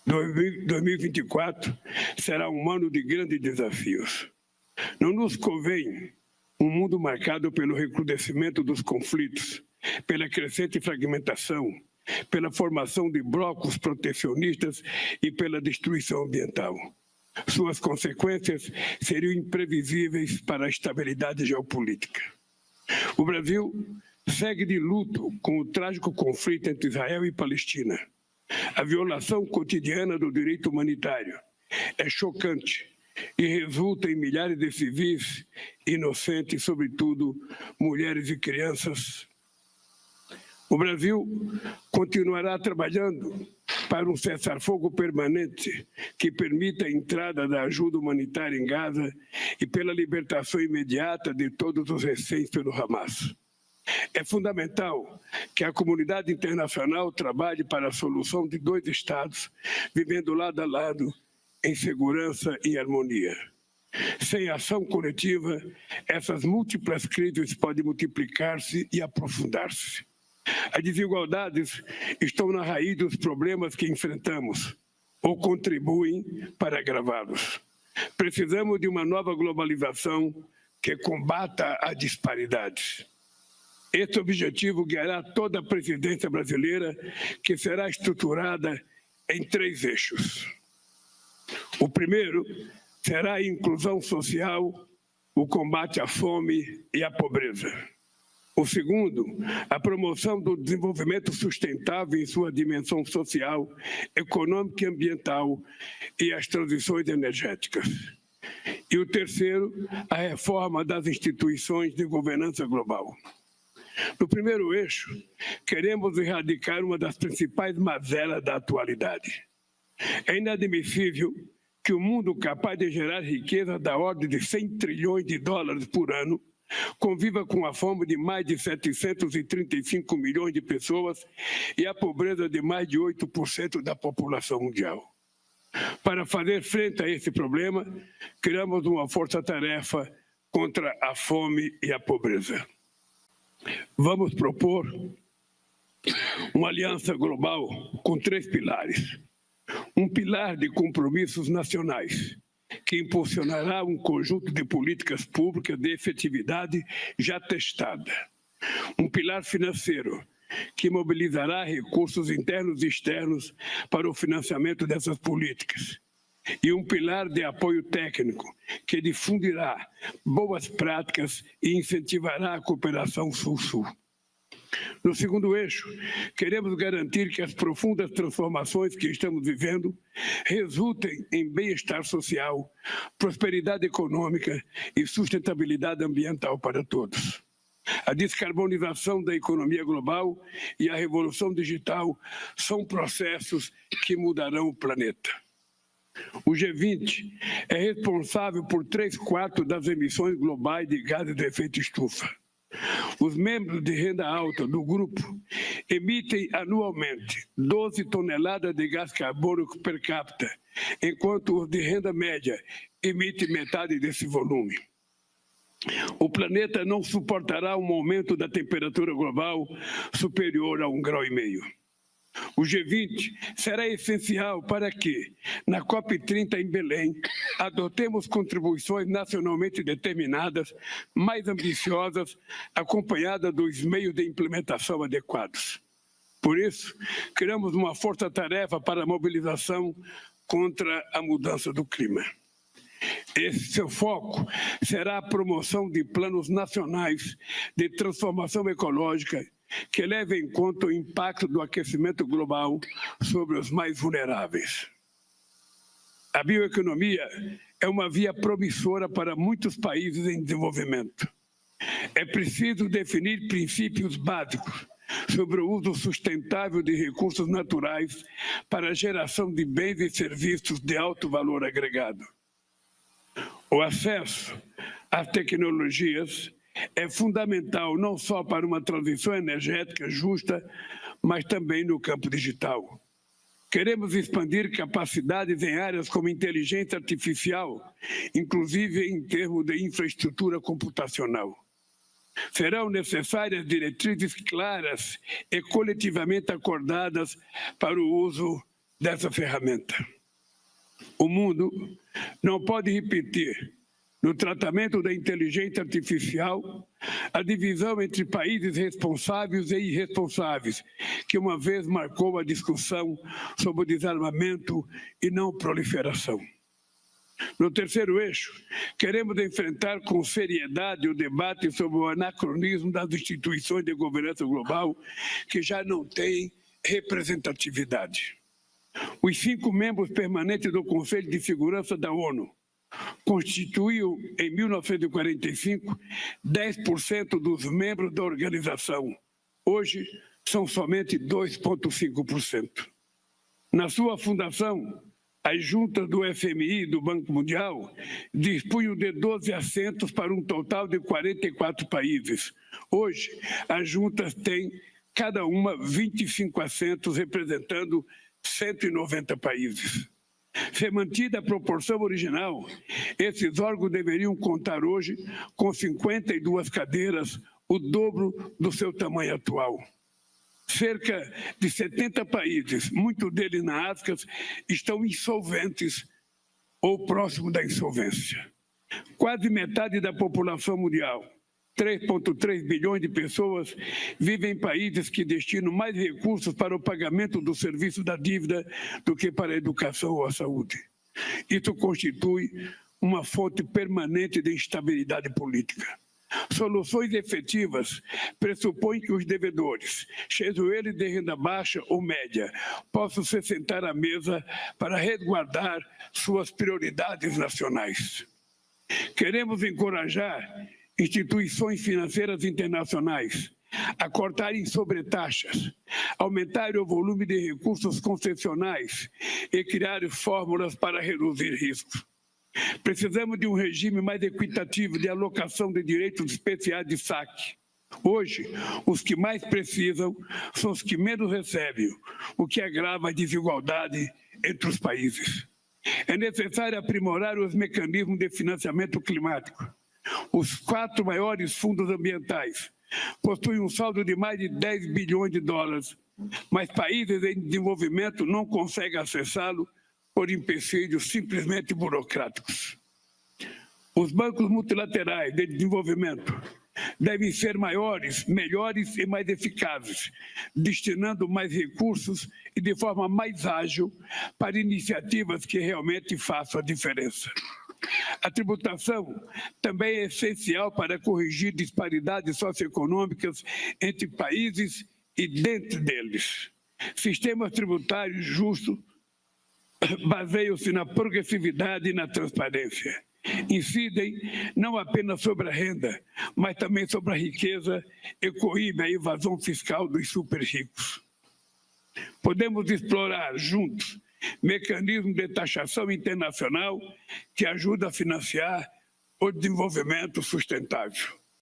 2024 será um ano de grandes desafios. Não nos convém um mundo marcado pelo recrudescimento dos conflitos, pela crescente fragmentação, pela formação de blocos protecionistas e pela destruição ambiental. Suas consequências seriam imprevisíveis para a estabilidade geopolítica. O Brasil segue de luto com o trágico conflito entre Israel e Palestina. A violação cotidiana do direito humanitário é chocante e resulta em milhares de civis inocentes, sobretudo mulheres e crianças. O Brasil continuará trabalhando para um cessar-fogo permanente que permita a entrada da ajuda humanitária em Gaza e pela libertação imediata de todos os reféns pelo Hamas. É fundamental que a comunidade internacional trabalhe para a solução de dois Estados, vivendo lado a lado, em segurança e harmonia. Sem ação coletiva, essas múltiplas crises podem multiplicar-se e aprofundar-se. As desigualdades estão na raiz dos problemas que enfrentamos, ou contribuem para agravá-los. Precisamos de uma nova globalização que combata as disparidades. Esse objetivo guiará toda a presidência brasileira, que será estruturada em 3 eixos. O primeiro será a inclusão social, o combate à fome e à pobreza. O segundo, a promoção do desenvolvimento sustentável em sua dimensão social, econômica e ambiental e as transições energéticas. E o terceiro, a reforma das instituições de governança global. No primeiro eixo, queremos erradicar uma das principais mazelas da atualidade. É inadmissível que o mundo capaz de gerar riqueza da ordem de 100 trilhões de dólares por ano conviva com a fome de mais de 735 milhões de pessoas e a pobreza de mais de 8% da população mundial. Para fazer frente a esse problema, criamos uma força-tarefa contra a fome e a pobreza. Vamos propor uma aliança global com 3 pilares. Um pilar de compromissos nacionais, que impulsionará um conjunto de políticas públicas de efetividade já testada. Um pilar financeiro, que mobilizará recursos internos e externos para o financiamento dessas políticas. E um pilar de apoio técnico, que difundirá boas práticas e incentivará a cooperação Sul-Sul. No segundo eixo, queremos garantir que as profundas transformações que estamos vivendo resultem em bem-estar social, prosperidade econômica e sustentabilidade ambiental para todos. A descarbonização da economia global e a revolução digital são processos que mudarão o planeta. O G20 é responsável por 3/4 das emissões globais de gases de efeito estufa. Os membros de renda alta do grupo emitem anualmente 12 toneladas de gás carbônico per capita, enquanto os de renda média emitem metade desse volume. O planeta não suportará um aumento da temperatura global superior a 1,5 graus. O G20 será essencial para que, na COP30 em Belém, adotemos contribuições nacionalmente determinadas, mais ambiciosas, acompanhadas dos meios de implementação adequados. Por isso, criamos uma força-tarefa para a mobilização contra a mudança do clima. Esse seu foco será a promoção de planos nacionais de transformação ecológica que leve em conta o impacto do aquecimento global sobre os mais vulneráveis. A bioeconomia é uma via promissora para muitos países em desenvolvimento. É preciso definir princípios básicos sobre o uso sustentável de recursos naturais para a geração de bens e serviços de alto valor agregado. O acesso às tecnologias é fundamental não só para uma transição energética justa, mas também no campo digital. Queremos expandir capacidades em áreas como inteligência artificial, inclusive em termos de infraestrutura computacional. Serão necessárias diretrizes claras e coletivamente acordadas para o uso dessa ferramenta. O mundo não pode repetir, no tratamento da inteligência artificial, a divisão entre países responsáveis e irresponsáveis, que uma vez marcou a discussão sobre o desarmamento e não proliferação. No terceiro eixo, queremos enfrentar com seriedade o debate sobre o anacronismo das instituições de governança global, que já não têm representatividade. Os 5 membros permanentes do Conselho de Segurança da ONU constituíam, em 1945, 10% dos membros da organização. Hoje, são somente 2,5%. Na sua fundação, as juntas do FMI e do Banco Mundial dispunham de 12 assentos para um total de 44 países. Hoje, as juntas têm, cada uma, 25 assentos, representando 190 países. Se mantida a proporção original, esses órgãos deveriam contar hoje com 52 cadeiras, o dobro do seu tamanho atual. Cerca de 70 países, muitos deles na África, estão insolventes ou próximos da insolvência. Quase metade da população mundial, 3,3 bilhões de pessoas, vivem em países que destinam mais recursos para o pagamento do serviço da dívida do que para a educação ou a saúde. Isso constitui uma fonte permanente de instabilidade política. Soluções efetivas pressupõem que os devedores, sejam eles de renda baixa ou média, possam se sentar à mesa para resguardar suas prioridades nacionais. Queremos encorajar instituições financeiras internacionais a cortarem sobretaxas, aumentarem o volume de recursos concessionais e criar fórmulas para reduzir riscos. Precisamos de um regime mais equitativo de alocação de direitos especiais de saque. Hoje, os que mais precisam são os que menos recebem, o que agrava a desigualdade entre os países. É necessário aprimorar os mecanismos de financiamento climático. Os 4 maiores fundos ambientais possuem um saldo de mais de 10 bilhões de dólares, mas países em desenvolvimento não conseguem acessá-lo por empecilhos simplesmente burocráticos. Os bancos multilaterais de desenvolvimento devem ser maiores, melhores e mais eficazes, destinando mais recursos e de forma mais ágil para iniciativas que realmente façam a diferença. A tributação também é essencial para corrigir disparidades socioeconômicas entre países e dentro deles. Sistemas tributários justos baseiam-se na progressividade e na transparência. Incidem não apenas sobre a renda, mas também sobre a riqueza e coíbem a evasão fiscal dos super ricos. Podemos explorar juntos mecanismos de taxação internacional que ajudam a financiar o desenvolvimento sustentável.